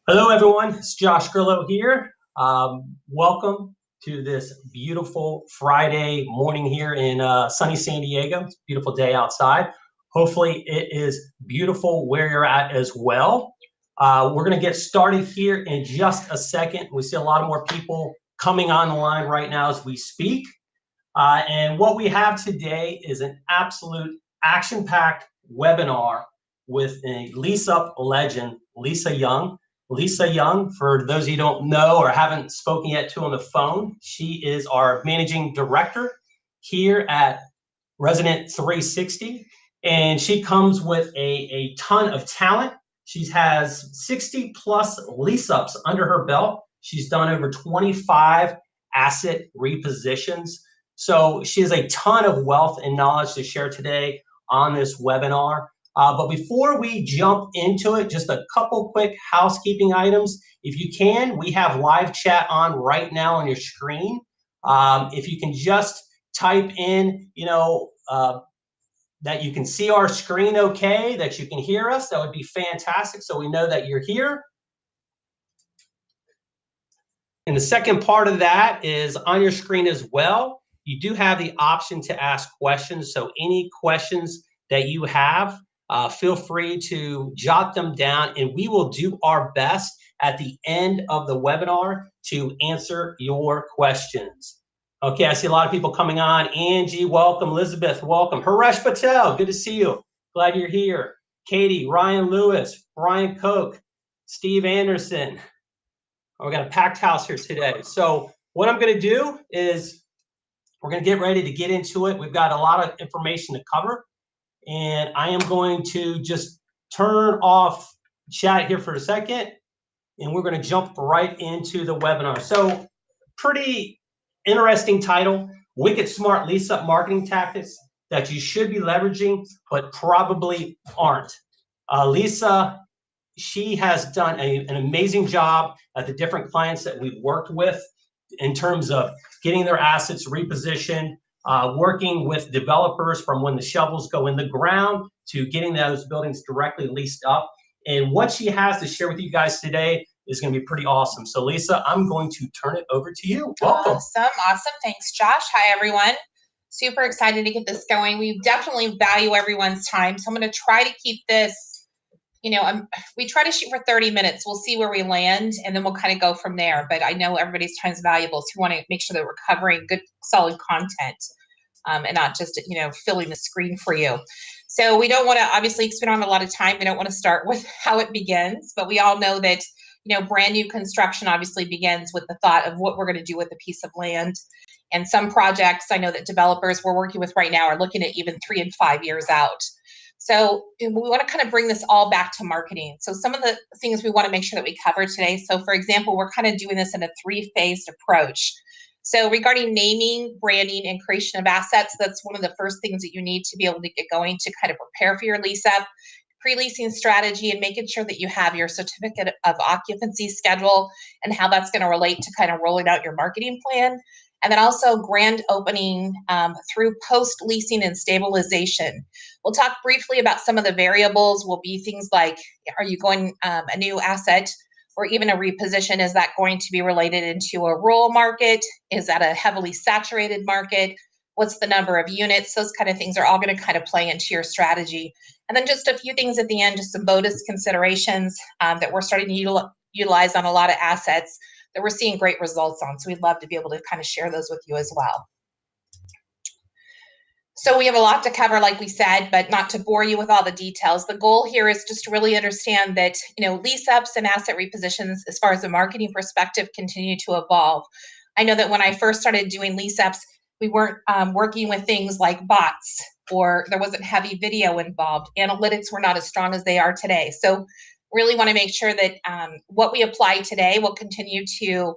Hello, everyone. It's Josh Grillo here. Welcome to this beautiful Friday morning here in sunny San Diego. It's a beautiful day outside. Hopefully, it is beautiful where you're at as well. We're going to get started here in just a second. We see a lot more people coming on the line right now as we speak. And what we have today is an absolute action-packed webinar with a Lease Up legend, Lisa Young. Lisa Young, for those of you who don't know or haven't spoken yet to on the phone, she is our managing director here at Resident 360, and she comes with a ton of talent. She has 60 plus lease ups under her belt. She's done over 25 asset repositions. So she has a ton of wealth and knowledge to share today on this webinar. But before we jump into it, just a couple quick housekeeping items. If you can, we have live chat on right now on your screen. If you can just type in, that you can see our screen okay, that you can hear us, that would be fantastic so we know that you're here. And the second part of that is on your screen as well. You do have the option to ask questions. So any questions that you have, feel free to jot them down, and we will do our best at the end of the webinar to answer your questions. Okay, I see a lot of people coming on. Angie, welcome. Elizabeth, welcome. Haresh Patel, good to see you. Glad you're here. Katie, Ryan Lewis, Brian Koch, Steve Anderson. We got a packed house here today. So what I'm going to do is we're going to get ready to get into it. We've got a lot of information to cover, and I am going to just turn off chat here for a second, and we're going to jump right into the webinar. So pretty interesting title, Wicked Smart Lease Up Marketing Tactics that you should be leveraging, but probably aren't. Lisa, she has done an amazing job at the different clients that we've worked with in terms of getting their assets repositioned, working with developers from when the shovels go in the ground to getting those buildings directly leased up. And what she has to share with you guys today is going to be pretty awesome. So Lisa, I'm going to turn it over to you. Welcome. Awesome. Thanks, Josh. Hi, everyone. Super excited to get this going. We definitely value everyone's time. So I'm going to try to keep this, we try to shoot for 30 minutes. We'll see where we land, and then we'll kind of go from there. But I know everybody's time is valuable, so we want to make sure that we're covering good, solid content and not just, filling the screen for you. So we don't want to obviously spend on a lot of time. We don't want to start with how it begins, but we all know that brand new construction obviously begins with the thought of what we're going to do with a piece of land. And some projects I know that developers we're working with right now are looking at even 3 and 5 years out. So we want to kind of bring this all back to marketing. So some of the things we want to make sure that we cover today. So for example, we're kind of doing this in a 3-phased approach. So regarding naming, branding, and creation of assets, that's one of the first things that you need to be able to get going to kind of prepare for your lease up. Pre-leasing strategy and making sure that you have your certificate of occupancy schedule and how that's going to relate to kind of rolling out your marketing plan. And then also grand opening through post-leasing and stabilization. We'll talk briefly about some of the variables. Will be things like, are you going a new asset or even a reposition? Is that going to be related into a rural market? Is that a heavily saturated market? What's the number of units? Those kind of things are all going to kind of play into your strategy. And then just a few things at the end, just some bonus considerations that we're starting to utilize on a lot of assets that we're seeing great results on. So we'd love to be able to kind of share those with you as well. So we have a lot to cover, like we said, but not to bore you with all the details. The goal here is just to really understand that, lease ups and asset repositions, as far as the marketing perspective, continue to evolve. I know that when I first started doing lease ups, we weren't working with things like bots, or there wasn't heavy video involved. Analytics were not as strong as they are today. So really want to make sure that what we apply today will continue to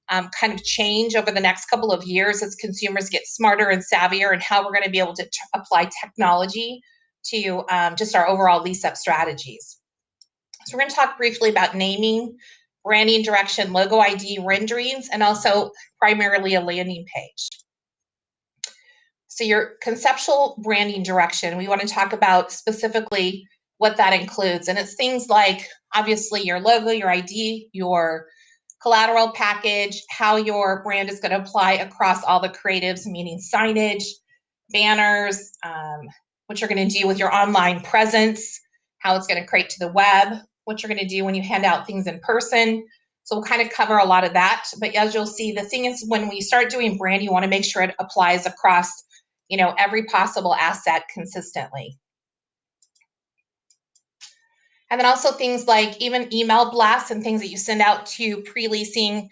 kind of change over the next couple of years as consumers get smarter and savvier, and how we're going to be able to apply technology to just our overall lease-up strategies. So we're going to talk briefly about naming, branding direction, logo ID, renderings, and also primarily a landing page. So your conceptual branding direction, we want to talk about specifically, what that includes. And it's things like, obviously, your logo, your ID, your collateral package, how your brand is going to apply across all the creatives, meaning signage, banners, what you're going to do with your online presence, how it's going to create to the web, what you're going to do when you hand out things in person. So we'll kind of cover a lot of that. But as you'll see, the thing is, when we start doing brand, you want to make sure it applies across, every possible asset consistently. And then also things like even email blasts and things that you send out to pre-leasing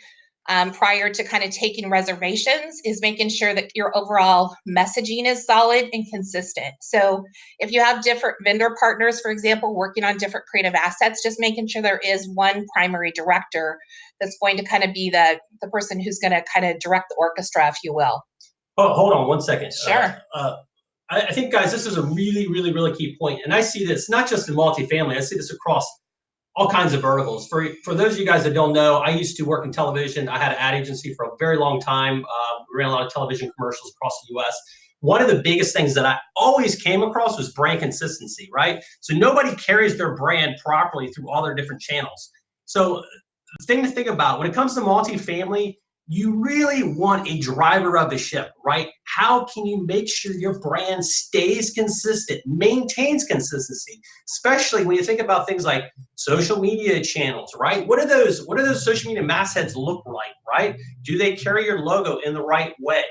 prior to kind of taking reservations is making sure that your overall messaging is solid and consistent. So if you have different vendor partners, for example, working on different creative assets, just making sure there is one primary director that's going to kind of be the person who's going to kind of direct the orchestra, if you will. Oh, hold on one second. Sure. I think, guys, this is a really, really, really key point. And I see this not just in multifamily, I see this across all kinds of verticals. For those of you guys that don't know, I used to work in television. I had an ad agency for a very long time. We ran a lot of television commercials across the US. One of the biggest things that I always came across was brand consistency, right? So nobody carries their brand properly through all their different channels. So the thing to think about when it comes to multifamily, you really want a driver of the ship, right? How can you make sure your brand stays consistent, maintains consistency, especially when you think about things like social media channels, right? What do those social media mastheads look like, right? Do they carry your logo in the right way,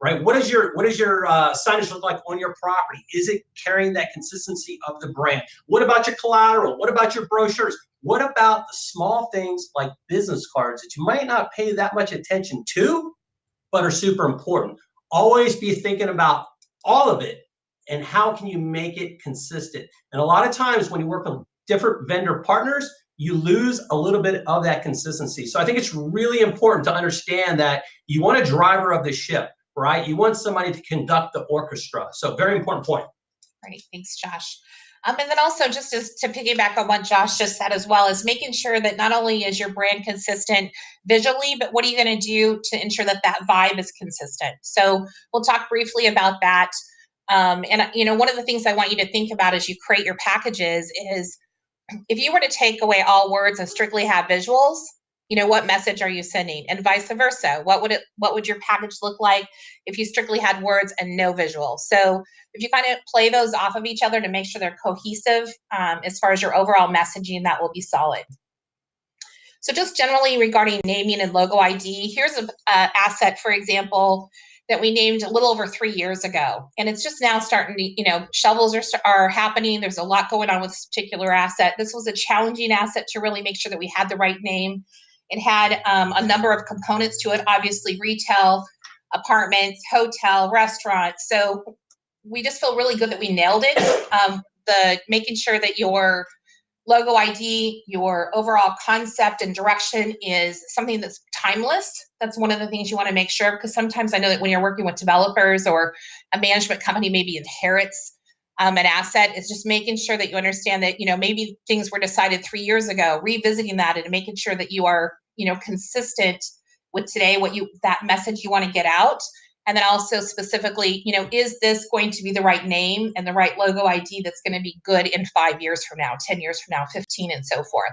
right? What does your signage look like on your property? Is it carrying that consistency of the brand? What about your collateral? What about your brochures? What about the small things like business cards that you might not pay that much attention to, but are super important? Always be thinking about all of it and how can you make it consistent. And a lot of times when you work with different vendor partners, you lose a little bit of that consistency. So I think it's really important to understand that you want a driver of the ship, right? You want somebody to conduct the orchestra. So very important point. Great, thanks, Josh. And then also just to piggyback on what Josh just said as well, is making sure that not only is your brand consistent visually, but what are you going to do to ensure that that vibe is consistent? So we'll talk briefly about that. And one of the things I want you to think about as you create your packages is if you were to take away all words and strictly have visuals, what message are you sending? And vice versa. What would your package look like if you strictly had words and no visuals? So if you kind of play those off of each other to make sure they're cohesive as far as your overall messaging, that will be solid. So just generally regarding naming and logo ID, here's an asset, for example, that we named a little over 3 years ago. And it's just now starting to, shovels are happening. There's a lot going on with this particular asset. This was a challenging asset to really make sure that we had the right name. It had a number of components to it, obviously retail, apartments, hotel, restaurants. So we just feel really good that we nailed it. Making sure that your logo ID, your overall concept and direction is something that's timeless. That's one of the things you want to make sure, because sometimes I know that when you're working with developers or a management company maybe inherits an asset, is just making sure that you understand that, maybe things were decided 3 years ago, revisiting that and making sure that you are, consistent with today, that message you want to get out. And then also specifically, is this going to be the right name and the right logo ID that's going to be good in 5 years from now, 10 years from now, 15, and so forth.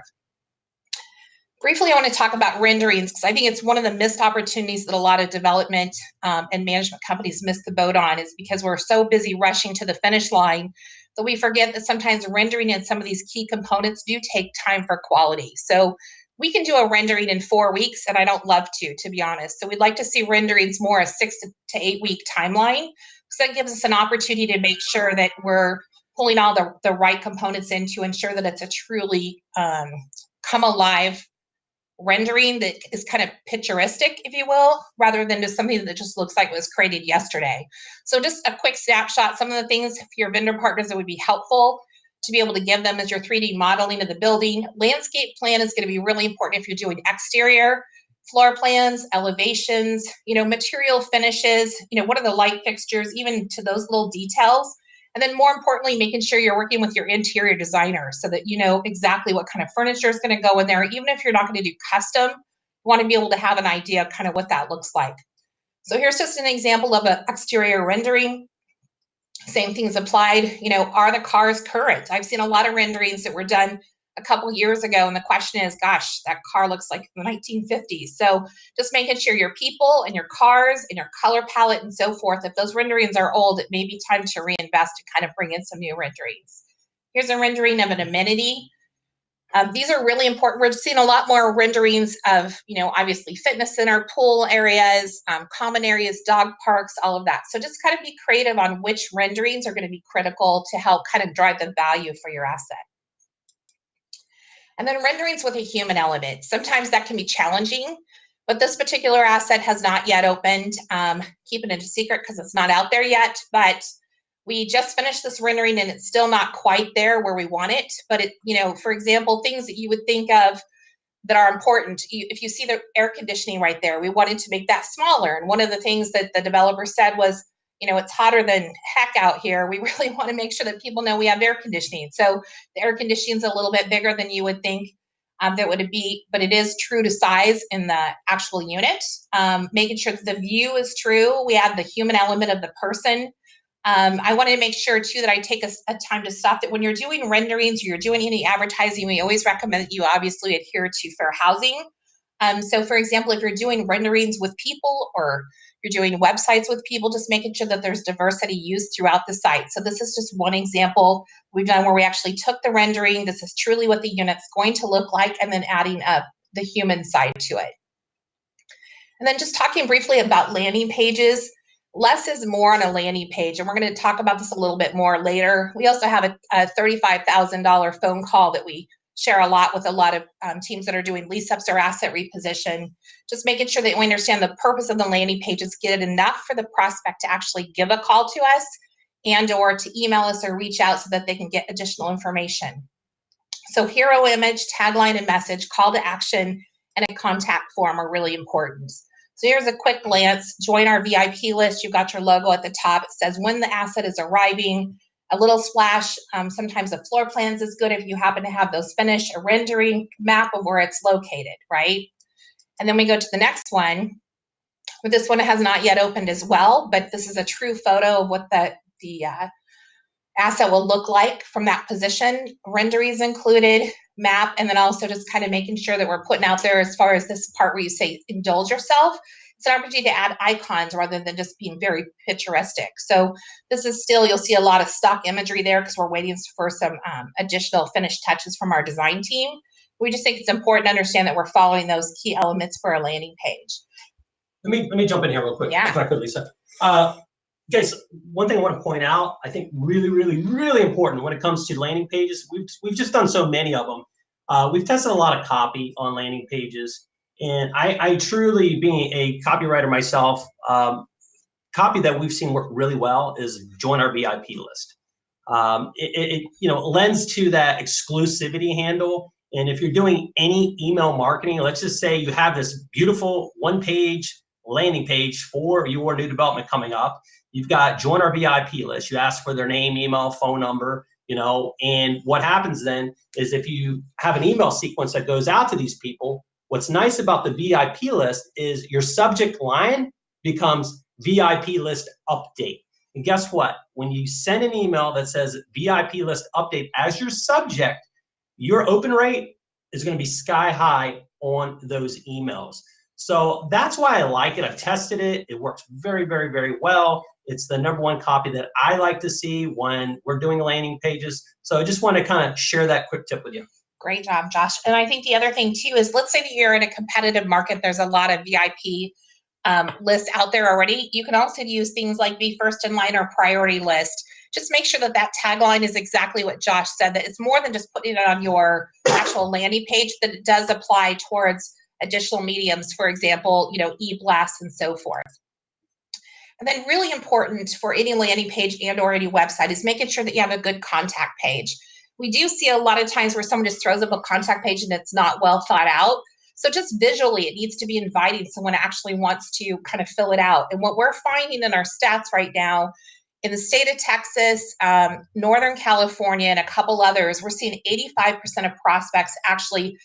Briefly, I want to talk about renderings because I think it's one of the missed opportunities that a lot of development and management companies miss the boat on, is because we're so busy rushing to the finish line that we forget that sometimes rendering and some of these key components do take time for quality. So we can do a rendering in 4 weeks, and I don't love to be honest. So we'd like to see renderings more a 6 to 8 week timeline. So that gives us an opportunity to make sure that we're pulling all the right components in to ensure that it's a truly come alive rendering that is kind of picturesque, if you will, rather than just something that just looks like it was created yesterday. So just a quick snapshot, some of the things for your vendor partners that would be helpful to be able to give them as your 3D modeling of the building. Landscape plan is going to be really important if you're doing exterior, floor plans, elevations, material finishes, what are the light fixtures, even to those little details. And then more importantly, making sure you're working with your interior designer so that you know exactly what kind of furniture is going to go in there. Even if you're not going to do custom, you want to be able to have an idea of kind of what that looks like. So here's just an example of an exterior rendering. Same things applied. Are the cars current? I've seen a lot of renderings that were done a couple years ago, and the question is, gosh, that car looks like the 1950s. So just making sure your people and your cars and your color palette and so forth, if those renderings are old, it may be time to reinvest and kind of bring in some new renderings. Here's a rendering of an amenity. These are really important. We're seeing a lot more renderings of, obviously fitness center, pool areas, common areas, dog parks, all of that. So just kind of be creative on which renderings are going to be critical to help kind of drive the value for your asset. And then renderings with a human element. Sometimes that can be challenging, but this particular asset has not yet opened. Keeping it a secret because it's not out there yet, but we just finished this rendering and it's still not quite there where we want it. But for example, things that you would think of that are important. If you see the air conditioning right there, we wanted to make that smaller. And one of the things that the developer said was, it's hotter than heck out here. We really want to make sure that people know we have air conditioning. So the air conditioning is a little bit bigger than you would think that would be, but it is true to size in the actual unit. Making sure that the view is true. We add the human element of the person. I want to make sure too that I take a time to stop that when you're doing renderings or you're doing any advertising, we always recommend that you obviously adhere to fair housing. So for example, if you're doing renderings with people or you're doing websites with people, just making sure that there's diversity used throughout the site. So this is just one example we've done where we actually took the rendering. This is truly what the unit's going to look like, and then adding up the human side to it. And then just talking briefly about landing pages. Less is more on a landing page, and we're going to talk about this a little bit more later. We also have a $35,000 phone call that we share a lot with a lot of teams that are doing lease ups or asset reposition. Just making sure that we understand the purpose of the landing page is get it enough for the prospect to actually give a call to us and or to email us or reach out so that they can get additional information. So hero image, tagline and message, call to action, and a contact form are really important. So here's a quick glance. Join our VIP list. You've got your logo at the top. It says when the asset is arriving. A little splash. Sometimes the floor plans is good if you happen to have those finished. A rendering map of where it's located, right? And then we go to the next one. But this one has not yet opened as well, but this is a true photo of what the asset will look like from that position. Renderings included, map, and then also just kind of making sure that we're putting out there as far as this part where you say indulge yourself. It's an opportunity to add icons rather than just being very picturesque. So this is still, you'll see a lot of stock imagery there because we're waiting for some additional finished touches from our design team. We just think it's important to understand that we're following those key elements for a landing page. Let me jump in here real quick, if I could, Lisa. Guys, one thing I want to point out, I think really, really, really important when it comes to landing pages. We've just done so many of them. We've tested a lot of copy on landing pages, and I truly, being a copywriter myself, copy that we've seen work really well is join our VIP list. It lends to that exclusivity handle. And if you're doing any email marketing, let's just say you have this beautiful one-page landing page for your new development coming up. You've got join our VIP list. You ask for their name, email, phone number, and what happens then is if you have an email sequence that goes out to these people, what's nice about the VIP list is your subject line becomes VIP list update. And guess what? When you send an email that says VIP list update as your subject, your open rate is going to be sky high on those emails. So that's why I like it. I've tested it. It works very, very, very well. It's the #1 copy that I like to see when we're doing landing pages. So I just want to kind of share that quick tip with you. Great job, Josh. And I think the other thing too is, let's say that you're in a competitive market. There's a lot of VIP lists out there already. You can also use things like be first in line or priority list. Just make sure that that tagline is exactly what Josh said, that it's more than just putting it on your actual landing page, that it does apply towards additional mediums, for example, e-blasts and so forth. And then really important for any landing page and or any website is making sure that you have a good contact page. We do see a lot of times where someone just throws up a contact page and it's not well thought out. So just visually, it needs to be inviting. Someone actually wants to kind of fill it out. And what we're finding in our stats right now, in the state of Texas, Northern California, and a couple others, we're seeing 85% of prospects actually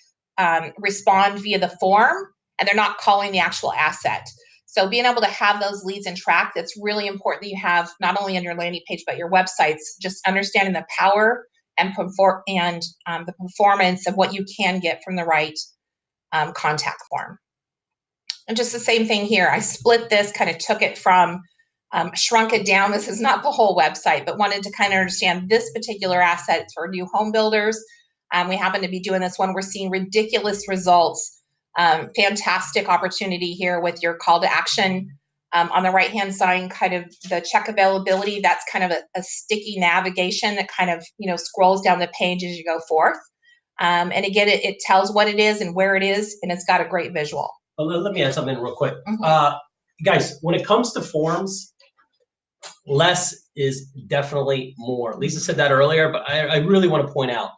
respond via the form, and they're not calling the actual asset. So being able to have those leads and track, that's really important that you have not only on your landing page, but your websites, just understanding the power and the performance of what you can get from the right contact form. And just the same thing here. I split this, kind of took it from, shrunk it down. This is not the whole website, but wanted to kind of understand this particular asset for new home builders. We happen to be doing this one. We're seeing ridiculous results. Fantastic opportunity here with your call to action. On the right-hand side, kind of the check availability, that's kind of a sticky navigation that kind of, scrolls down the page as you go forth. And again, it tells what it is and where it is, and it's got a great visual. Well, let me add something real quick. Mm-hmm. Guys, when it comes to forms, less is definitely more. Lisa said that earlier, but I really want to point out,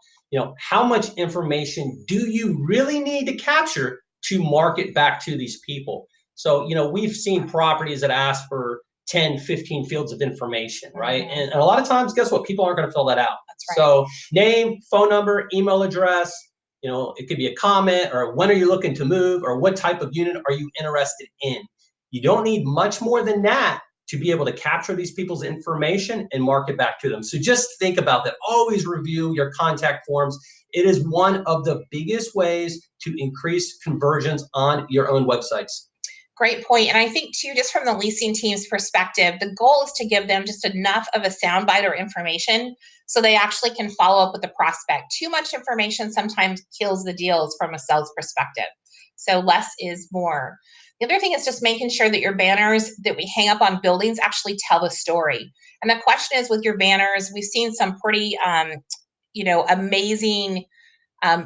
how much information do you really need to capture to market back to these people? So, we've seen properties that ask for 10, 15 fields of information, right? Mm-hmm. And a lot of times, guess what? People aren't going to fill that out. That's right. So name, phone number, email address, it could be a comment, or when are you looking to move, or what type of unit are you interested in? You don't need much more than that to be able to capture these people's information and market back to them. So just think about that. Always review your contact forms. It is one of the biggest ways to increase conversions on your own websites. Great point. And I think too, just from the leasing team's perspective, the goal is to give them just enough of a soundbite or information so they actually can follow up with the prospect. Too much information sometimes kills the deals from a sales perspective. So less is more. The other thing is just making sure that your banners that we hang up on buildings actually tell the story. And the question is, with your banners, we've seen some pretty, amazing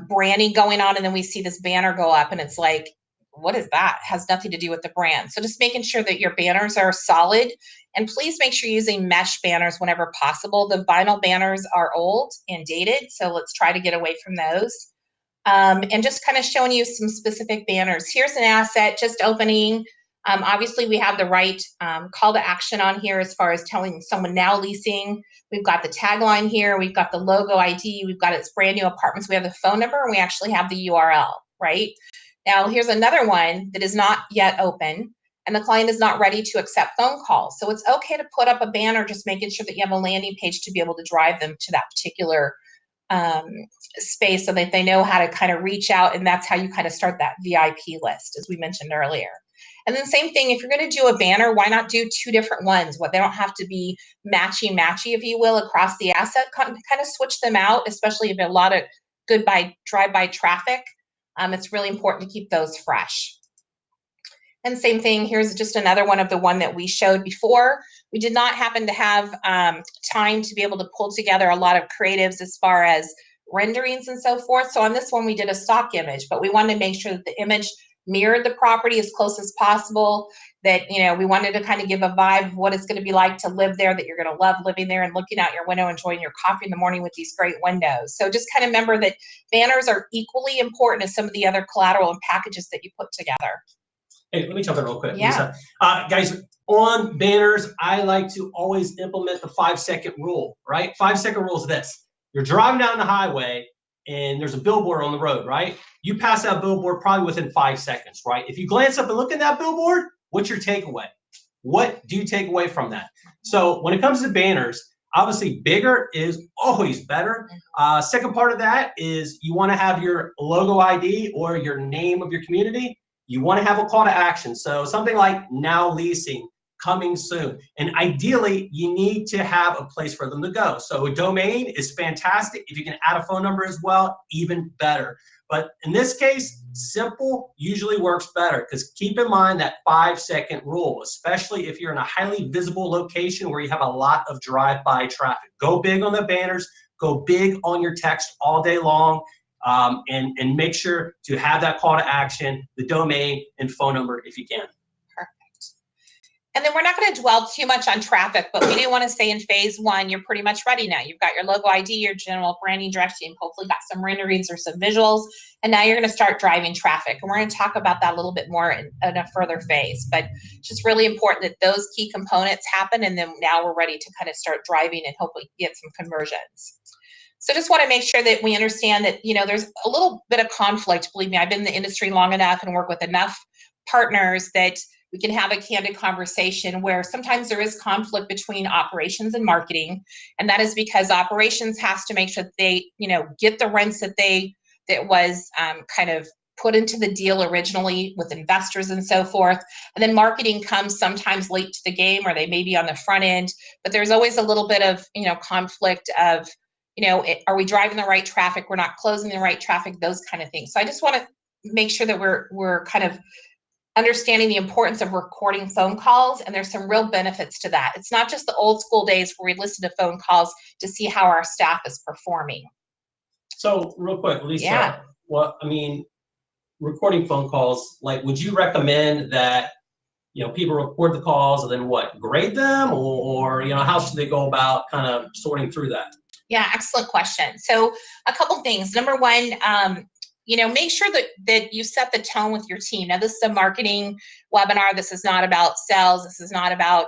branding going on, and then we see this banner go up and it's like, what is that? It has nothing to do with the brand. So just making sure that your banners are solid, and please make sure you're using mesh banners whenever possible. The vinyl banners are old and dated, so let's try to get away from those. And just kind of showing you some specific banners. Here's an asset just opening. Obviously, we have the right call to action on here as far as telling someone now leasing. We've got the tagline here. We've got the logo ID. We've got its brand new apartments. We have the phone number, and we actually have the URL, right? Now, here's another one that is not yet open, and the client is not ready to accept phone calls. So it's okay to put up a banner, just making sure that you have a landing page to be able to drive them to that particular space so that they know how to kind of reach out, and that's how you kind of start that VIP list, as we mentioned earlier. And then same thing, if you're going to do a banner, why not do two different ones? They don't have to be matchy, if you will, across the asset. Kind of switch them out, especially if you have a lot of good drive-by traffic. It's really important to keep those fresh. And same thing, here's just another one of the one that we showed before. We did not happen to have time to be able to pull together a lot of creatives as far as renderings and so forth. So on this one, we did a stock image, but we wanted to make sure that the image mirrored the property as close as possible, that, we wanted to kind of give a vibe of what it's going to be like to live there, that you're going to love living there and looking out your window, enjoying your coffee in the morning with these great windows. So just kind of remember that banners are equally important as some of the other collateral and packages that you put together. Hey, let me jump in real quick, Yeah. Lisa. Guys, on banners, I like to always implement the 5-second rule, right? 5-second rule is this. You're driving down the highway and there's a billboard on the road, right? You pass that billboard probably within 5 seconds, right? If you glance up and look at that billboard, what's your takeaway? What do you take away from that? So when it comes to banners, obviously bigger is always better. Second part of that is you want to have your logo ID or your name of your community. You want to have a call to action. So something like now leasing, coming soon. And ideally, you need to have a place for them to go. So a domain is fantastic. If you can add a phone number as well, even better. But in this case, simple usually works better, because keep in mind that 5-second rule, especially if you're in a highly visible location where you have a lot of drive-by traffic. Go big on the banners, go big on your text all day long, and make sure to have that call to action, the domain, and phone number if you can. And then we're not going to dwell too much on traffic, but we do want to say in phase one, you're pretty much ready now. You've got your logo ID, your general branding direction, hopefully got some renderings or some visuals, and now you're going to start driving traffic. And we're going to talk about that a little bit more in a further phase, but it's just really important that those key components happen, and then now we're ready to kind of start driving and hopefully get some conversions. So just want to make sure that we understand that, there's a little bit of conflict. Believe me, I've been in the industry long enough and work with enough partners that We can have a candid conversation where sometimes there is conflict between operations and marketing. And that is because operations has to make sure that they, get the rents that was kind of put into the deal originally with investors and so forth. And then marketing comes sometimes late to the game, or they may be on the front end, but there's always a little bit of, conflict of, are we driving the right traffic? We're not closing the right traffic, those kind of things. So I just want to make sure that we're kind of understanding the importance of recording phone calls, and there's some real benefits to that. It's not just the old school days where we listen to phone calls to see how our staff is performing. So real quick, Lisa, Yeah. recording phone calls, like, would you recommend that, people record the calls and then what, grade them, or how should they go about kind of sorting through that? Yeah, excellent question. So a couple things. Number one, make sure that you set the tone with your team. Now, this is a marketing webinar. This is not about sales. This is not about,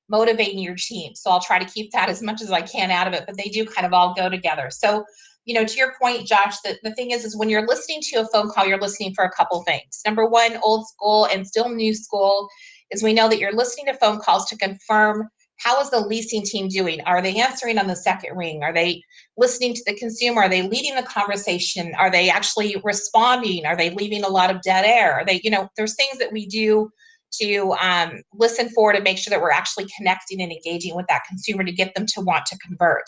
motivating your team. So I'll try to keep that as much as I can out of it, but they do kind of all go together. So, to your point, Josh, the thing is when you're listening to a phone call, you're listening for a couple things. Number one, old school and still new school, is we know that you're listening to phone calls to confirm, how is the leasing team doing? Are they answering on the second ring? Are they listening to the consumer? Are they leading the conversation? Are they actually responding? Are they leaving a lot of dead air? Are they, there's things that we do to listen for, to make sure that we're actually connecting and engaging with that consumer to get them to want to convert.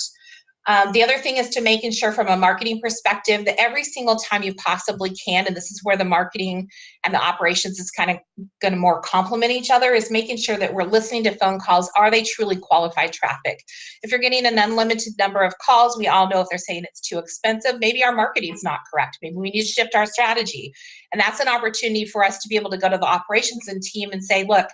The other thing is to making sure from a marketing perspective that every single time you possibly can, and this is where the marketing and the operations is kind of going to more complement each other, is making sure that we're listening to phone calls. Are they truly qualified traffic? If you're getting an unlimited number of calls, we all know if they're saying it's too expensive, maybe our marketing is not correct. Maybe we need to shift our strategy. And that's an opportunity for us to be able to go to the operations and team and say, look,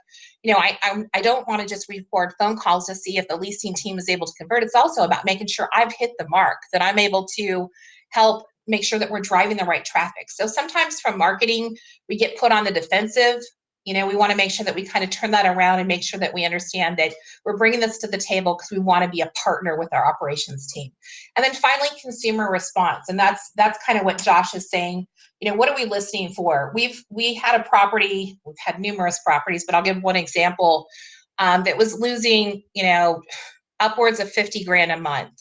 I don't want to just record phone calls to see if the leasing team is able to convert. It's also about making sure I've hit the mark, that I'm able to help make sure that we're driving the right traffic. So sometimes from marketing, we get put on the defensive. We want to make sure that we kind of turn that around and make sure that we understand that we're bringing this to the table because we want to be a partner with our operations team. And then finally, consumer response. And that's kind of what Josh is saying. What are we listening for? We had a property, we've had numerous properties, but I'll give one example that was losing, upwards of 50 grand a month.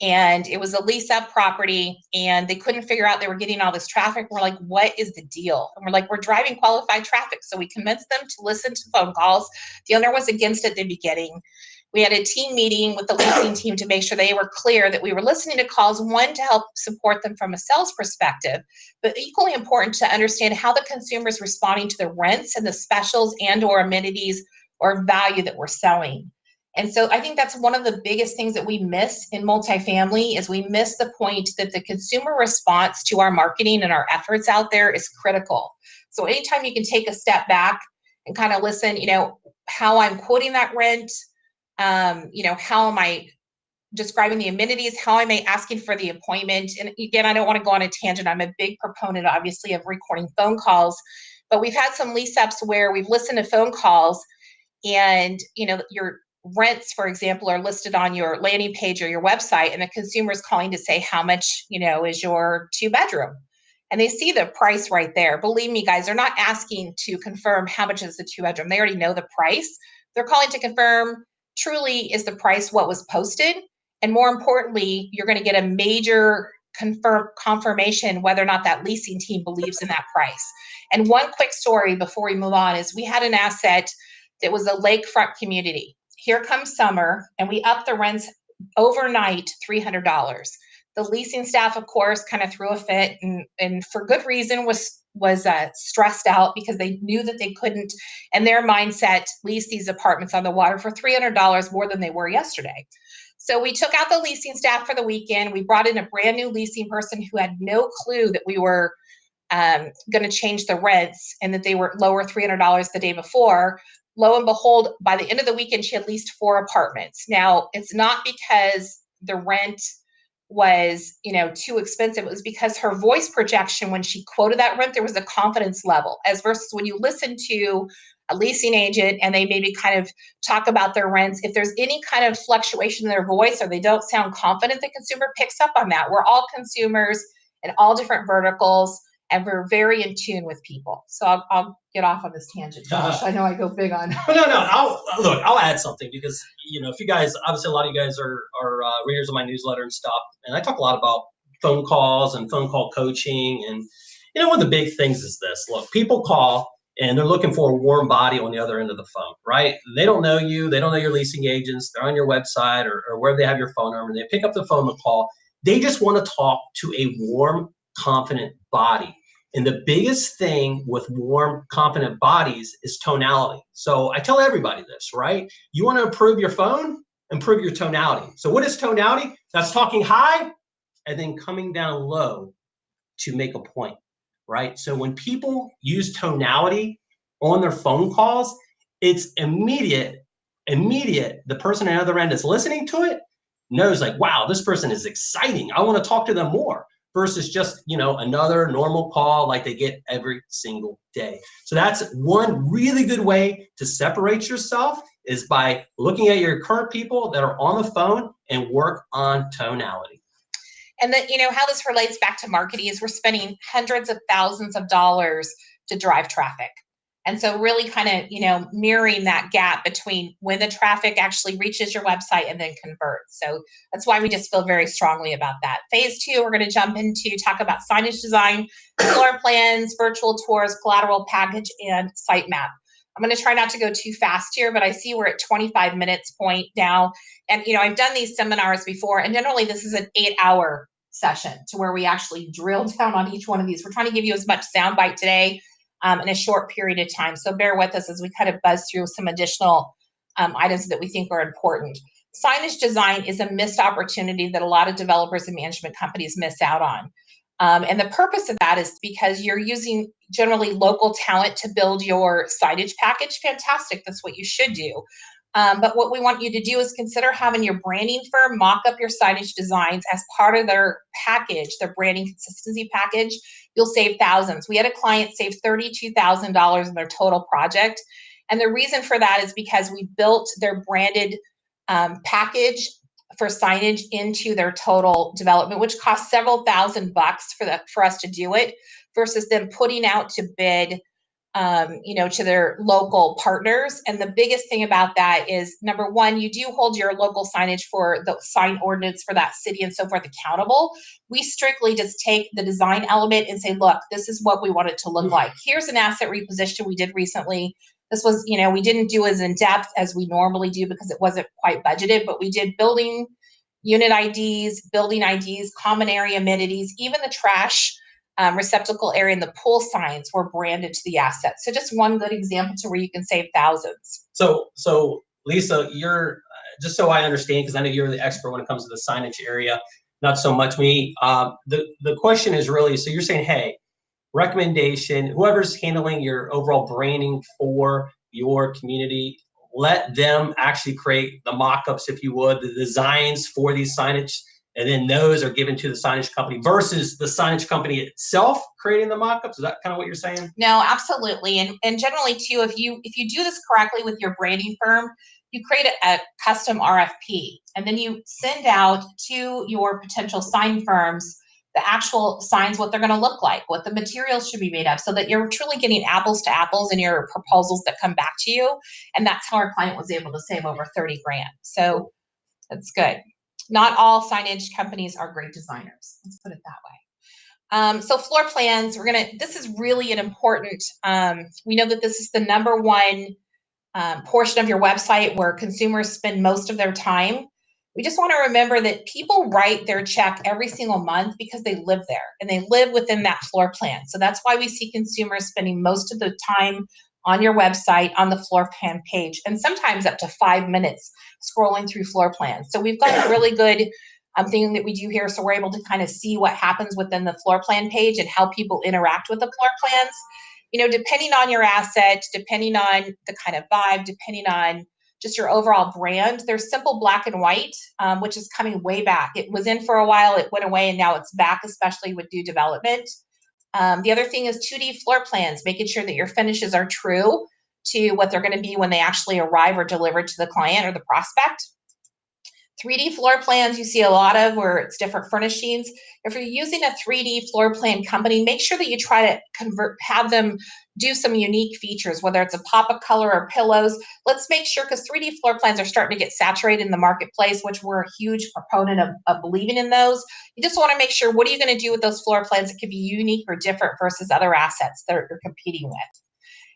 And it was a lease up property, and they couldn't figure out, they were getting all this traffic. We're like, what is the deal? And we're like, we're driving qualified traffic. So we convinced them to listen to phone calls. The owner was against it at the beginning. We had a team meeting with the leasing team to make sure they were clear that we were listening to calls, one, to help support them from a sales perspective, but equally important to understand how the consumer is responding to the rents and the specials and or amenities or value that we're selling. And so I think that's one of the biggest things that we miss in multifamily, is we miss the point that the consumer response to our marketing and our efforts out there is critical. So anytime you can take a step back and kind of listen, how I'm quoting that rent, how am I describing the amenities, how am I asking for the appointment? And again, I don't want to go on a tangent. I'm a big proponent, obviously, of recording phone calls, but we've had some lease ups where we've listened to phone calls and, your rents, for example, are listed on your landing page or your website, and the consumer is calling to say how much, is your 2-bedroom. And they see the price right there. Believe me, guys, they're not asking to confirm how much is the 2-bedroom. They already know the price. They're calling to confirm, truly, is the price what was posted? And more importantly, you're going to get a major confirmation whether or not that leasing team believes in that price. And one quick story before we move on is we had an asset that was a lakefront community. Here comes summer, and we upped the rents overnight $300. The leasing staff, of course, kind of threw a fit, and for good reason, was stressed out because they knew that they couldn't, in their mindset, lease these apartments on the water for $300 more than they were yesterday. So we took out the leasing staff for the weekend. We brought in a brand new leasing person who had no clue that we were going to change the rents and that they were lower $300 the day before. Lo and behold, by the end of the weekend, she had leased 4 apartments. Now, it's not because the rent was, too expensive. It was because her voice projection, when she quoted that rent, there was a confidence level, as versus when you listen to a leasing agent and they maybe kind of talk about their rents. If there's any kind of fluctuation in their voice or they don't sound confident, the consumer picks up on that. We're all consumers in all different verticals. and we're very in tune with people. So I'll get off on this tangent, Josh. I know I go big on. No. I'll add something because if you guys, obviously a lot of you guys are readers of my newsletter and stuff, and I talk a lot about phone calls and phone call coaching, and one of the big things is this. Look, people call and they're looking for a warm body on the other end of the phone, right? They don't know you, they don't know your leasing agents, they're on your website or where they have your phone number. They pick up the phone and call. They just want to talk to a warm, confident body. And the biggest thing with warm, confident bodies is tonality. So I tell everybody this, right? You want to improve your phone, improve your tonality. So what is tonality? That's talking high and then coming down low to make a point, right? So when people use tonality on their phone calls, it's immediate. The person on the other end that's listening to it knows like, wow, this person is exciting. I want to talk to them more versus just, another normal call like they get every single day. So that's one really good way to separate yourself is by looking at your current people that are on the phone and work on tonality. And then, how this relates back to marketing is we're spending hundreds of thousands of dollars to drive traffic. And so really kind of, mirroring that gap between when the traffic actually reaches your website and then converts. So that's why we just feel very strongly about that. Phase 2, we're going to jump into talk about signage design, floor plans, virtual tours, collateral package, and sitemap. I'm going to try not to go too fast here, but I see we're at 25 minutes point now. And, I've done these seminars before, and generally this is an 8-hour session to where we actually drill down on each one of these. We're trying to give you as much soundbite today in a short period of time. So bear with us as we kind of buzz through some additional items that we think are important. Signage design is a missed opportunity that a lot of developers and management companies miss out on. And the purpose of that is because you're using generally local talent to build your signage package. Fantastic. That's what you should do. But what we want you to do is consider having your branding firm mock up your signage designs as part of their package, their branding consistency package. You'll save thousands. We had a client save $32,000 in their total project. And the reason for that is because we built their branded package for signage into their total development, which cost several $1,000s for us to do it versus them putting out to bid to their local partners. And the biggest thing about that is, number one, you do hold your local signage for the sign ordinance for that city and so forth accountable. We strictly just take the design element and say, look, this is what we want it to look like. Here's an asset reposition we did recently. This was, we didn't do as in depth as we normally do because it wasn't quite budgeted, but we did building unit IDs, building IDs, common area amenities, even the trash receptacle area and the pool signs were branded to the asset. So just one good example to where you can save thousands. So Lisa, you're just so I understand, because I know you're the expert when it comes to the signage area, not so much me. The question is really, so you're saying, hey, recommendation, whoever's handling your overall branding for your community, let them actually create the mock-ups, if you would, the designs for these signage, and then those are given to the signage company versus the signage company itself creating the mock-ups. Is that kind of what you're saying? No, absolutely. And generally too, if you do this correctly with your branding firm, you create a custom RFP, and then you send out to your potential sign firms the actual signs, what they're going to look like, what the materials should be made of, so that you're truly getting apples to apples in your proposals that come back to you. And that's how our client was able to save over 30 grand. So that's good. Not all signage companies are great designers. Let's put it that way. So floor plans, this is really an important, we know that this is the number one portion of your website where consumers spend most of their time. We just want to remember that people write their check every single month because they live there and they live within that floor plan. So that's why we see consumers spending most of the time on your website, on the floor plan page, and sometimes up to 5 minutes scrolling through floor plans. So we've got a really good thing that we do here. So we're able to kind of see what happens within the floor plan page and how people interact with the floor plans. Depending on your asset, depending on the kind of vibe, depending on just your overall brand, there's simple black and white, which is coming way back. It was in for a while, it went away, and now it's back, especially with new development. The other thing is 2D floor plans, making sure that your finishes are true to what they're going to be when they actually arrive or deliver to the client or the prospect. 3D floor plans you see a lot of where it's different furnishings. If you're using a 3D floor plan company, make sure that you try to have them do some unique features, whether it's a pop of color or pillows. Let's make sure, because 3D floor plans are starting to get saturated in the marketplace, which we're a huge proponent of believing in those. You just want to make sure, what are you going to do with those floor plans that could be unique or different versus other assets that you're competing with?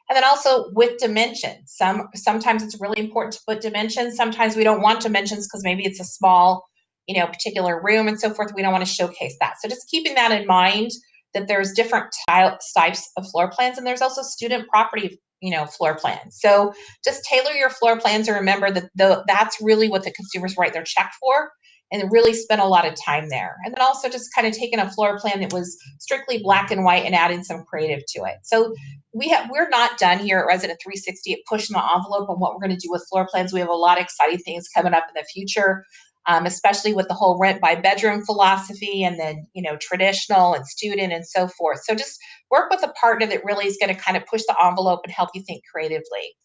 And then also with dimensions. Sometimes it's really important to put dimensions. Sometimes we don't want dimensions because maybe it's a small, particular room and so forth. We don't want to showcase that. So just keeping that in mind, that there's different types of floor plans, and there's also student property, floor plans. So just tailor your floor plans and remember that that's really what the consumers write their check for, and really spend a lot of time there. And then also just kind of taking a floor plan that was strictly black and white and adding some creative to it. So we're not done here at Resident 360 at pushing the envelope on what we're going to do with floor plans. We have a lot of exciting things coming up in the future, especially with the whole rent by bedroom philosophy, and then traditional and student and so forth. So just work with a partner that really is going to kind of push the envelope and help you think creatively.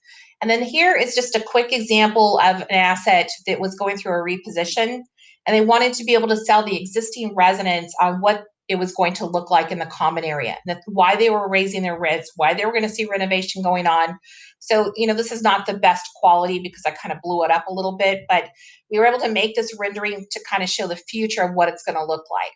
And then here is just a quick example of an asset that was going through a reposition, and they wanted to be able to sell the existing residents on what it was going to look like in the common area, why they were raising their rents, why they were going to see renovation going on. So, this is not the best quality because I kind of blew it up a little bit, but we were able to make this rendering to kind of show the future of what it's going to look like.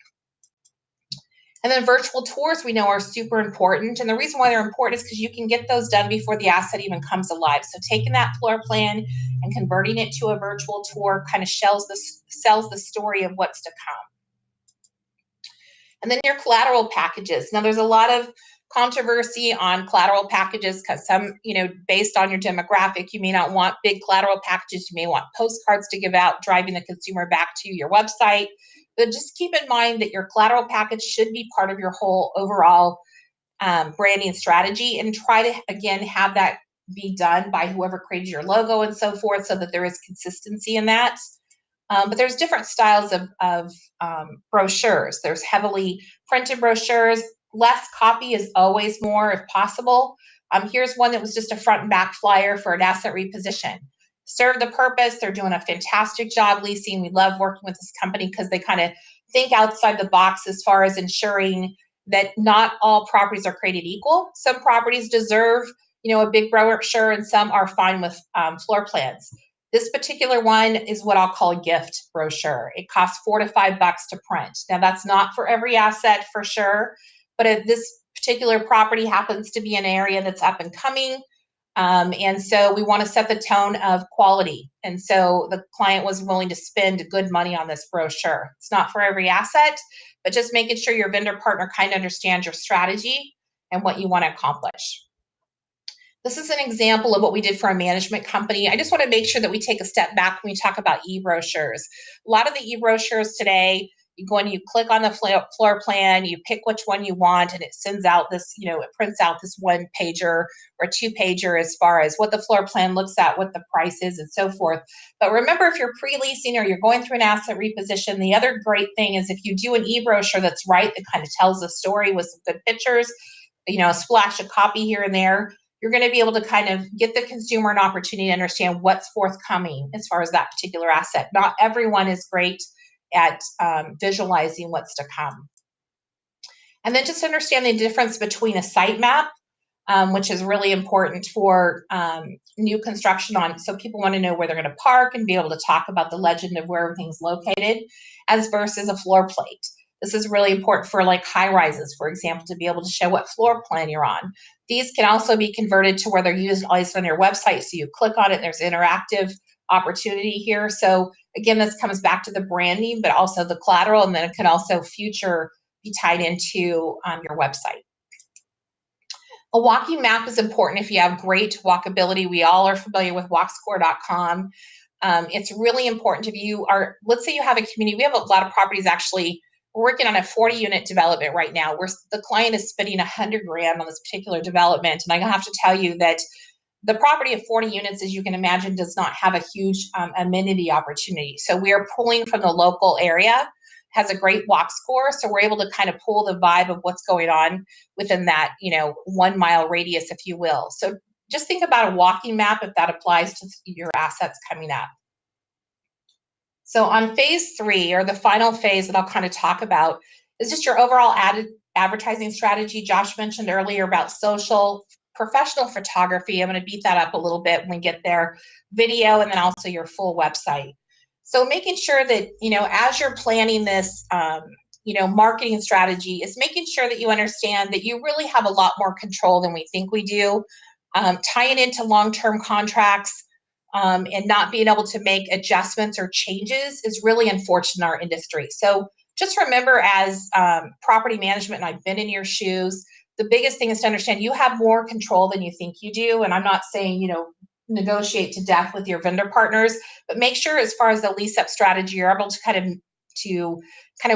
And then virtual tours we know are super important. And the reason why they're important is because you can get those done before the asset even comes alive. So taking that floor plan and converting it to a virtual tour kind of sells the story of what's to come. And then your collateral packages. Now there's a lot of controversy on collateral packages because some, based on your demographic, you may not want big collateral packages. You may want postcards to give out, driving the consumer back to your website. But just keep in mind that your collateral package should be part of your whole overall branding strategy, and try to, again, have that be done by whoever created your logo and so forth, so that there is consistency in that. But there's different styles of brochures. There's heavily printed brochures. Less copy is always more if possible. Here's one that was just a front and back flyer for an asset reposition. Serve the purpose. They're doing a fantastic job leasing. We love working with this company because they kind of think outside the box as far as ensuring that not all properties are created equal. Some properties deserve, a big brochure, and some are fine with floor plans. This particular one is what I'll call a gift brochure. It costs $4 to $5 to print. Now that's not for every asset for sure, but this particular property happens to be an area that's up and coming. And so we want to set the tone of quality. And so the client was willing to spend good money on this brochure. It's not for every asset, but just making sure your vendor partner kind of understands your strategy and what you want to accomplish. This is an example of what we did for a management company. I just want to make sure that we take a step back when we talk about e-brochures. A lot of the e-brochures today, you go and you click on the floor plan, you pick which one you want, and it sends out this, it prints out this one pager or two pager as far as what the floor plan looks at, what the price is, and so forth. But remember, if you're pre-leasing or you're going through an asset reposition, the other great thing is if you do an e-brochure that's right, that kind of tells the story with some good pictures, a splash of copy here and there, you're going to be able to kind of get the consumer an opportunity to understand what's forthcoming as far as that particular asset. Not everyone is great at visualizing what's to come. And then just understand the difference between a site map, which is really important for new construction so people want to know where they're going to park and be able to talk about the legend of where everything's located, as versus a floor plate. This is really important for like high rises, for example, to be able to show what floor plan you're on. These can also be converted to where they're utilized on your website. So you click on it, there's interactive opportunity here. So again, this comes back to the branding, but also the collateral, and then it can also future be tied into your website. A walking map is important if you have great walkability. We all are familiar with walkscore.com. It's really important if you are, let's say you have a community. We have a lot of properties actually. We're working on a 40-unit development right now where the client is spending $100,000 on this particular development. And I have to tell you that the property of 40 units, as you can imagine, does not have a huge amenity opportunity. So we are pulling from the local area, has a great walk score. So we're able to kind of pull the vibe of what's going on within that, 1 mile radius, if you will. So just think about a walking map if that applies to your assets coming up. So on phase 3, or the final phase that I'll kind of talk about, is just your overall advertising strategy. Josh mentioned earlier about social, professional photography. I'm going to beat that up a little bit when we get there, video, and then also your full website. So making sure that, as you're planning this, marketing strategy, is making sure that you understand that you really have a lot more control than we think we do. Tying into long-term contracts, and not being able to make adjustments or changes is really unfortunate in our industry. So just remember, as property management, and I've been in your shoes, the biggest thing is to understand you have more control than you think you do. And I'm not saying, negotiate to death with your vendor partners, but make sure, as far as the lease up strategy, you're able to kind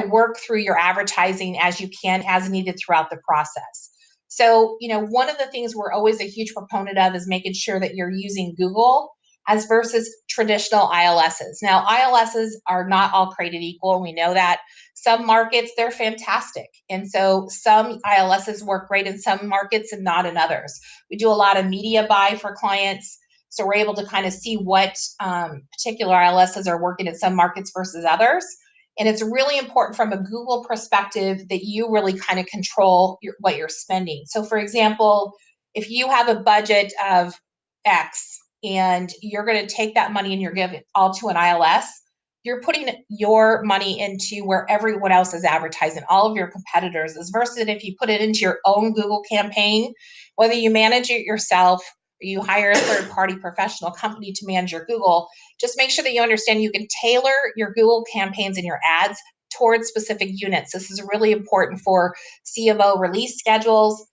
of work through your advertising as you can, as needed throughout the process. So, one of the things we're always a huge proponent of is making sure that you're using Google as versus traditional ILSs. Now, ILSs are not all created equal. We know that. Some markets, they're fantastic. And so some ILSs work great in some markets and not in others. We do a lot of media buy for clients. So we're able to kind of see what particular ILSs are working in some markets versus others. And it's really important from a Google perspective that you really kind of control what you're spending. So for example, if you have a budget of X and you're going to take that money and you're giving it all to an ILS, you're putting your money into where everyone else is advertising, all of your competitors, as versus if you put it into your own Google campaign, whether you manage it yourself or you hire a third-party professional company to manage your Google. Just make sure that you understand you can tailor your Google campaigns and your ads towards specific units. This is really important for C of O release schedules.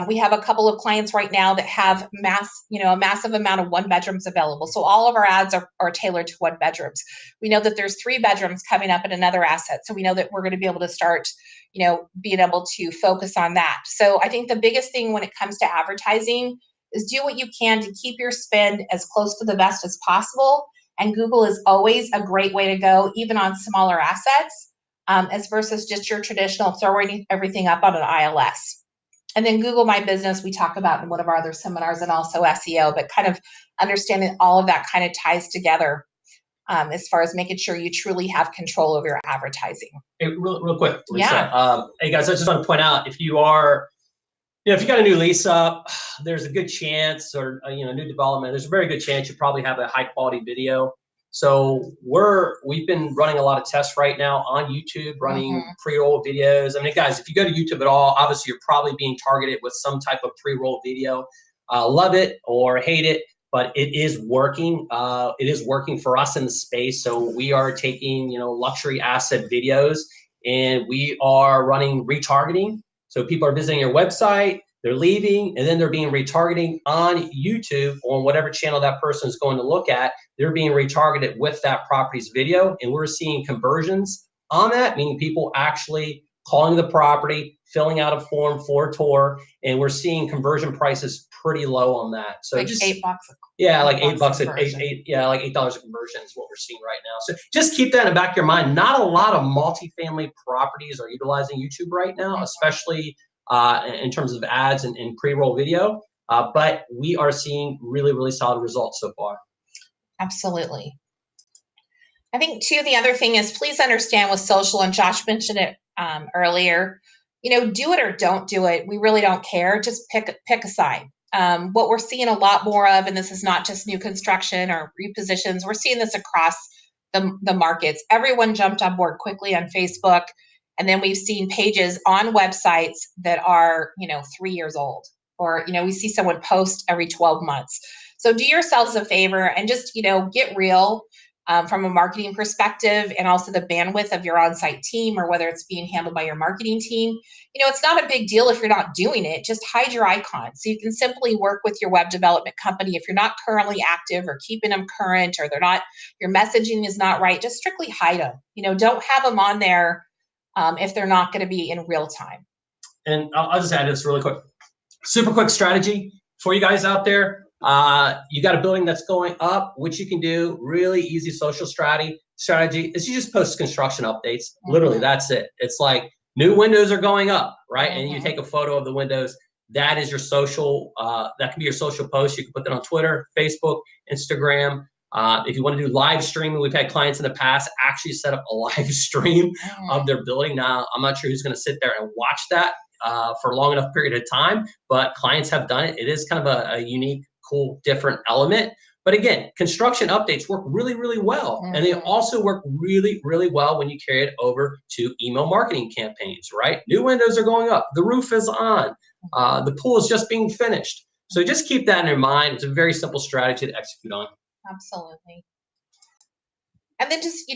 We have a couple of clients right now that have a massive amount of 1-bedrooms available. So all of our ads are tailored to 1-bedrooms. We know that there's 3 bedrooms coming up in another asset. So we know that we're going to be able to start, being able to focus on that. So I think the biggest thing when it comes to advertising is do what you can to keep your spend as close to the vest as possible. And Google is always a great way to go, even on smaller assets, as versus just your traditional throwing everything up on an ILS. And then Google My Business, we talk about in one of our other seminars, and also SEO, but kind of understanding all of that kind of ties together as far as making sure you truly have control over your advertising. Hey, real quick, Lisa. Yeah. Hey guys, I just want to point out, if you are, if you got a new lease up, there's a good chance, or new development, there's a very good chance you probably have a high quality video. So we've been running a lot of tests right now on YouTube, running pre-roll videos. I mean, guys, if you go to YouTube at all, obviously you're probably being targeted with some type of pre-roll video. Love it or hate it, but it is working. It is working for us in the space. So we are taking, luxury asset videos, and we are running retargeting. So people are visiting your website, they're leaving, and then they're being retargeting on YouTube, on whatever channel that person is going to look at. They're being retargeted with that property's video, and we're seeing conversions on that, meaning people actually calling the property, filling out a form for a tour, and we're seeing conversion prices pretty low on that. So like just $8. Yeah, like $8 $8 a like $8 a conversion is what we're seeing right now. So just keep that in the back of your mind. Not a lot of multifamily properties are utilizing YouTube right now, especially in terms of ads and pre-roll video. But we are seeing really, really solid results so far. Absolutely. I think too, the other thing is, please understand with social, and Josh mentioned it earlier, do it or don't do it. We really don't care. Just pick a side. What we're seeing a lot more of, and this is not just new construction or repositions, we're seeing this across the markets. Everyone jumped on board quickly on Facebook, and then we've seen pages on websites that are 3 years old, or we see someone post every 12 months. So do yourselves a favor and just get real. From a marketing perspective, and also the bandwidth of your on-site team, or whether it's being handled by your marketing team. It's not a big deal if you're not doing it. Just hide your icon. So you can simply work with your web development company. If you're not currently active or keeping them current, or your messaging is not right, just strictly hide them. Don't have them on there if they're not going to be in real time. And I'll just add this really quick. Super quick strategy for you guys out there. You got a building that's going up, which you can do really easy social strategy is you just post construction updates. Literally, that's it. It's like new windows are going up, right? And you take a photo of the windows. That is your social, that can be your social post. You can put that on Twitter, Facebook, Instagram. If you want to do live streaming, we've had clients in the past actually set up a live stream of their building. Now, I'm not sure who's going to sit there and watch that for a long enough period of time, but clients have done it. It is kind of a unique, cool, different element. But again, construction updates work really, really well. And they also work really, really well when you carry it over to email marketing campaigns, right? New windows are going up. The roof is on. The pool is just being finished. So just keep that in mind. It's a very simple strategy to execute on. Absolutely. And then just,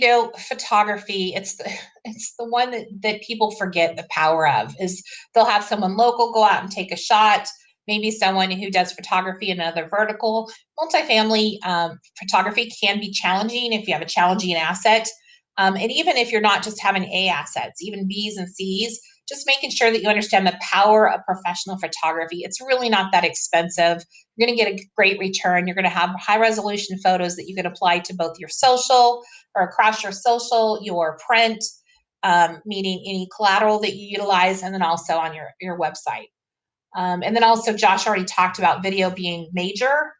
photography, it's the one that people forget the power of. Is they'll have someone local go out and take a shot, maybe someone who does photography in another vertical. Multifamily photography can be challenging if you have a challenging asset. And even if you're not just having A assets, even Bs and Cs, just making sure that you understand the power of professional photography. It's really not that expensive. You're going to get a great return. You're going to have high resolution photos that you can apply to both your social or across your social, your print, meaning any collateral that you utilize, and then also on your website. And then also Josh already talked about video being major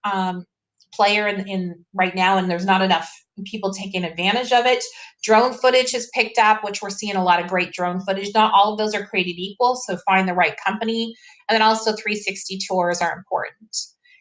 player in right now, and there's not enough people taking advantage of it. Drone footage has picked up, which we're seeing a lot of great drone footage. Not all of those are created equal, so find the right company. And then also 360 tours are important.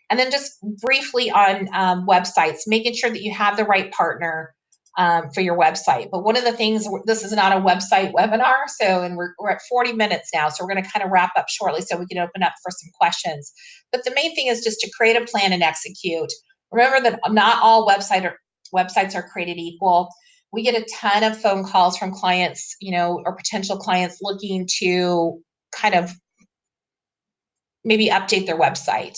And then just briefly on websites, making sure that you have the right partner for your website. But one of the things, this is not a website webinar, and we're at 40 minutes now, so we're going to kind of wrap up shortly so we can open up for some questions. But the main thing is just to create a plan and execute. Remember that not all websites are created equal. We get a ton of phone calls from clients, or potential clients looking to kind of maybe update their website.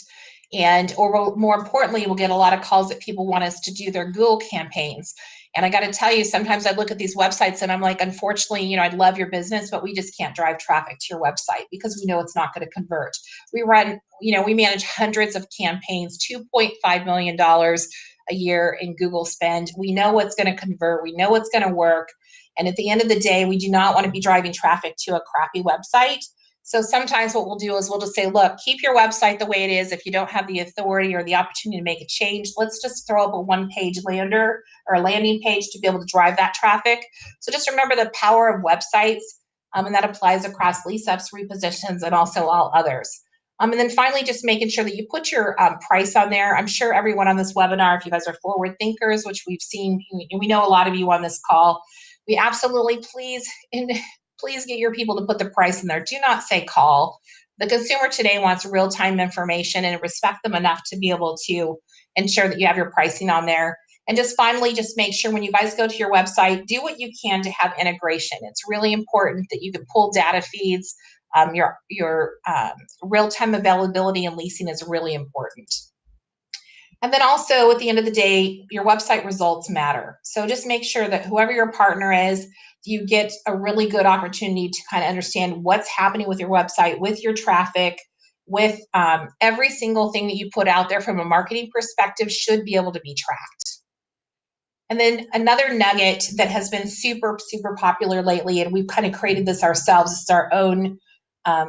Or more importantly, we'll get a lot of calls that people want us to do their Google campaigns. And I got to tell you, sometimes I look at these websites and I'm like, unfortunately, I'd love your business, but we just can't drive traffic to your website because we know it's not going to convert. We manage hundreds of campaigns, $2.5 million a year in Google spend. We know what's going to convert. We know what's going to work. And at the end of the day, we do not want to be driving traffic to a crappy website. So sometimes what we'll do is we'll just say, look, keep your website the way it is. If you don't have the authority or the opportunity to make a change, let's just throw up a one-page lander or a landing page to be able to drive that traffic. So just remember the power of websites, and that applies across lease-ups, repositions, and also all others. And then finally, just making sure that you put your price on there. I'm sure everyone on this webinar, if you guys are forward thinkers, which we've seen, we know a lot of you on this call, we absolutely please get your people to put the price in there. Do not say call. The consumer today wants real-time information, and respect them enough to be able to ensure that you have your pricing on there. And just finally, just make sure when you guys go to your website, do what you can to have integration. It's really important that you can pull data feeds. Your real-time availability and leasing is really important. And then also at the end of the day, your website results matter. So just make sure that whoever your partner is, you get a really good opportunity to kind of understand what's happening with your website, with your traffic, with every single thing that you put out there from a marketing perspective should be able to be tracked. And then another nugget that has been super, super popular lately, and we've kind of created this ourselves, is our own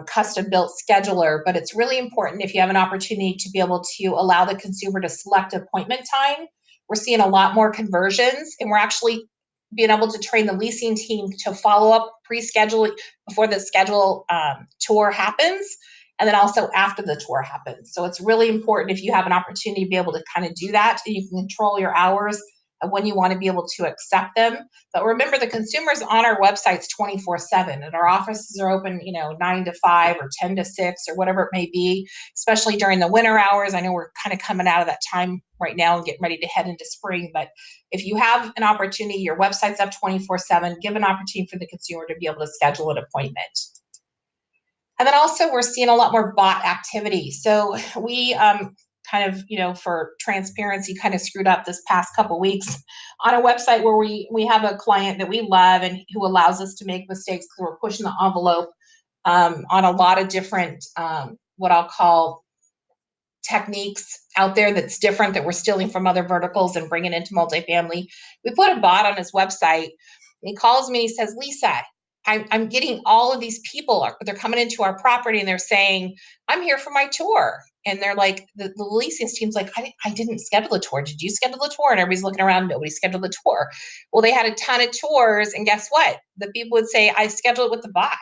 custom built scheduler, but it's really important if you have an opportunity to be able to allow the consumer to select appointment time. We're seeing a lot more conversions, and we're actually being able to train the leasing team to follow up pre-schedule before the schedule tour happens, and then also after the tour happens. So it's really important if you have an opportunity to be able to kind of do that, and you can control your hours of when you want to be able to accept them. But remember, the consumers on our websites 24/7, and our offices are open, 9 to 5 or 10 to 6 or whatever it may be, especially during the winter hours. I know we're kind of coming out of that time right now and getting ready to head into spring. But if you have an opportunity, your website's up 24/7, give an opportunity for the consumer to be able to schedule an appointment. And then also we're seeing a lot more bot activity. So we kind of, for transparency, kind of screwed up this past couple weeks on a website where we have a client that we love and who allows us to make mistakes because we're pushing the envelope on a lot of different, what I'll call techniques out there that's different, that we're stealing from other verticals and bringing into multifamily. We put a bot on his website, and he calls me and he says, Lisa, I'm getting all of these people, they're coming into our property and they're saying, I'm here for my tour. And they're like, the leasing team's like, I didn't schedule a tour. Did you schedule a tour? And everybody's looking around, nobody scheduled a tour. Well, they had a ton of tours, and guess what? The people would say, I scheduled it with the bot.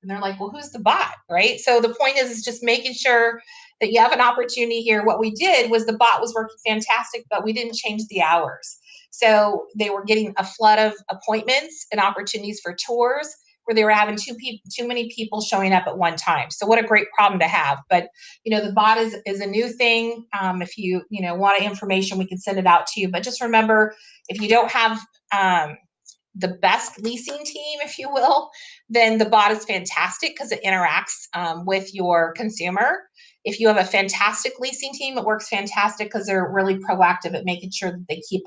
And they're like, well, who's the bot, right? So the point is just making sure that you have an opportunity here. What we did was the bot was working fantastic, but we didn't change the hours. So they were getting a flood of appointments and opportunities for tours where they were having too many people showing up at one time. So what a great problem to have. But, the bot is a new thing. If you want information, we can send it out to you. But just remember, if you don't have the best leasing team, if you will, then the bot is fantastic because it interacts with your consumer. If you have a fantastic leasing team, it works fantastic because they're really proactive at making sure that they keep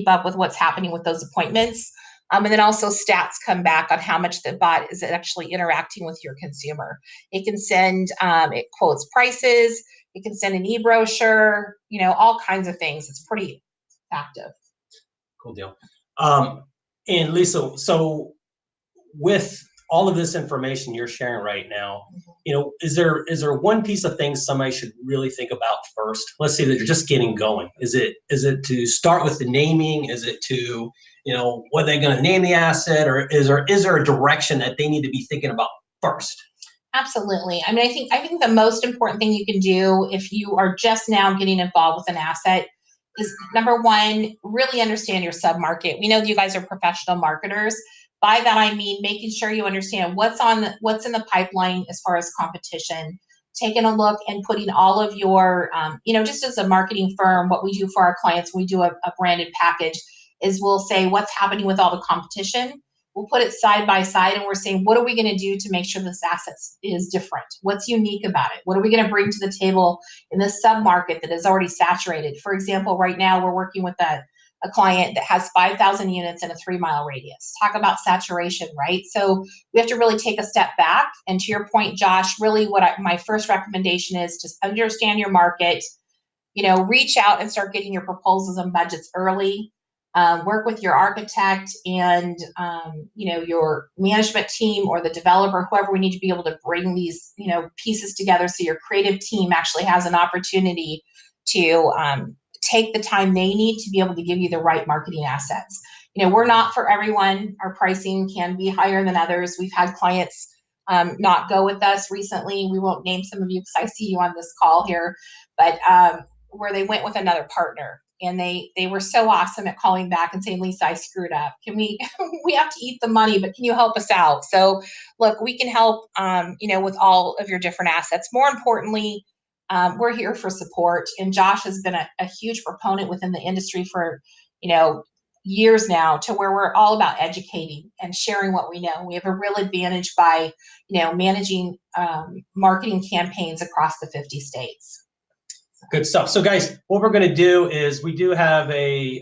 up with what's happening with those appointments. And then also stats come back on how much the bot is actually interacting with your consumer. It can send, it quotes prices, it can send an e-brochure, all kinds of things. It's pretty active. Cool deal. And Lisa, so with all of this information you're sharing right now, is there one piece of things somebody should really think about first? Let's say that you're just getting going. Is it to start with the naming? Is it to, what they're going to name the asset, or is there a direction that they need to be thinking about first? Absolutely. I mean, I think the most important thing you can do if you are just now getting involved with an asset is, number one, really understand your submarket. We know that you guys are professional marketers. By that, I mean making sure you understand what's in the pipeline as far as competition, taking a look and putting all of your, just as a marketing firm, what we do for our clients, we do a branded package, is we'll say what's happening with all the competition. We'll put it side by side, and we're saying, what are we going to do to make sure this asset is different? What's unique about it? What are we going to bring to the table in this sub-market that is already saturated? For example, right now we're working with a client that has 5,000 units in a 3-mile radius. Talk about saturation, right? So we have to really take a step back. And to your point, Josh, really my first recommendation is just understand your market, reach out and start getting your proposals and budgets early. Work with your architect and your management team or the developer, whoever we need to be able to bring these pieces together so your creative team actually has an opportunity to take the time they need to be able to give you the right marketing assets. We're not for everyone. Our pricing can be higher than others. We've had clients not go with us recently. We won't name some of you because I see you on this call here, but where they went with another partner. And they were so awesome at calling back and saying, Lisa, I screwed up. Can we have to eat the money, but can you help us out? So look, we can help, with all of your different assets. More importantly, we're here for support. And Josh has been a huge proponent within the industry for, years now, to where we're all about educating and sharing what we know. We have a real advantage by, managing marketing campaigns across the 50 states. Good stuff. So guys, what we're going to do is we do have a,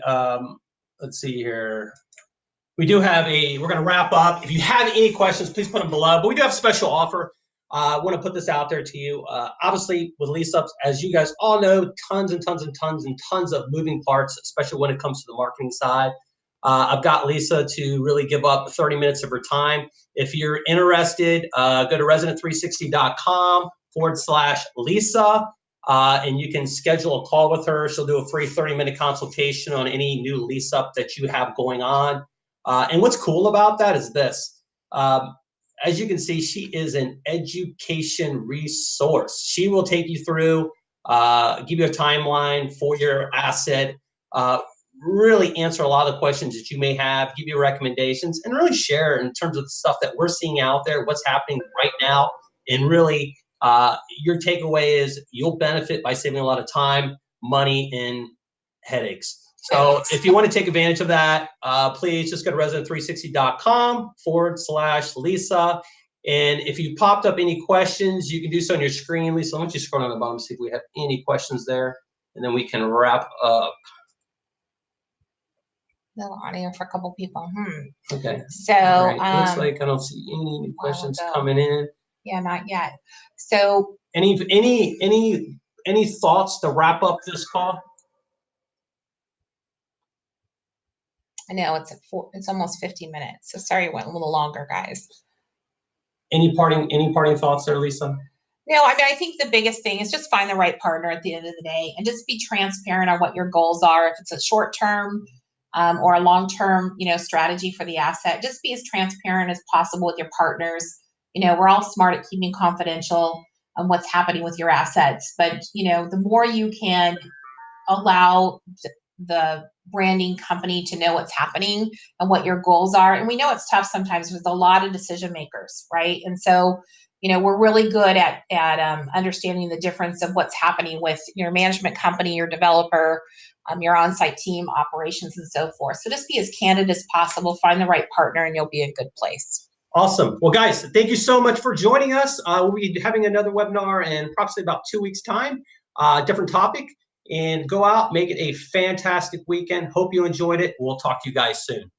let's see here. We're going to wrap up. If you have any questions, please put them below. But we do have a special offer. I want to put this out there to you. Obviously, with lease ups, as you guys all know, tons and tons and tons and tons of moving parts, especially when it comes to the marketing side. I've got Lisa to really give up 30 minutes of her time. If you're interested, go to resident360.com/Lisa. And you can schedule a call with her. She'll do a free 30-minute consultation on any new lease up that you have going on. And what's cool about that is this. As you can see, she is an education resource. She will take you through, give you a timeline for your asset, really answer a lot of the questions that you may have, give you recommendations, and really share in terms of the stuff that we're seeing out there, what's happening right now, and really your takeaway is you'll benefit by saving a lot of time, money, and headaches. So if you want to take advantage of that, please just go to resident360.com/Lisa. And if you popped up any questions, you can do so on your screen. Lisa, why don't you scroll on the bottom and see if we have any questions there, and then we can wrap up. No audio for a couple people. Okay. So right. Looks like I don't see any new questions coming in. Yeah, not yet. So any thoughts to wrap up this call? I know it's almost 50 minutes. So sorry it went a little longer, guys. Any parting thoughts there, Lisa? No, I mean, I think the biggest thing is just find the right partner at the end of the day and just be transparent on what your goals are. If it's a short term or a long term, strategy for the asset, just be as transparent as possible with your partners. We're all smart at keeping confidential on what's happening with your assets, but the more you can allow the branding company to know what's happening and what your goals are. And we know it's tough sometimes with a lot of decision makers, right? And so, we're really good at understanding the difference of what's happening with your management company, your developer, your on-site team, operations, and so forth. So just be as candid as possible, find the right partner, and you'll be in a good place. Awesome. Well, guys, thank you so much for joining us. We'll be having another webinar in approximately about 2 weeks' time, different topic. And go out, make it a fantastic weekend. Hope you enjoyed it. We'll talk to you guys soon.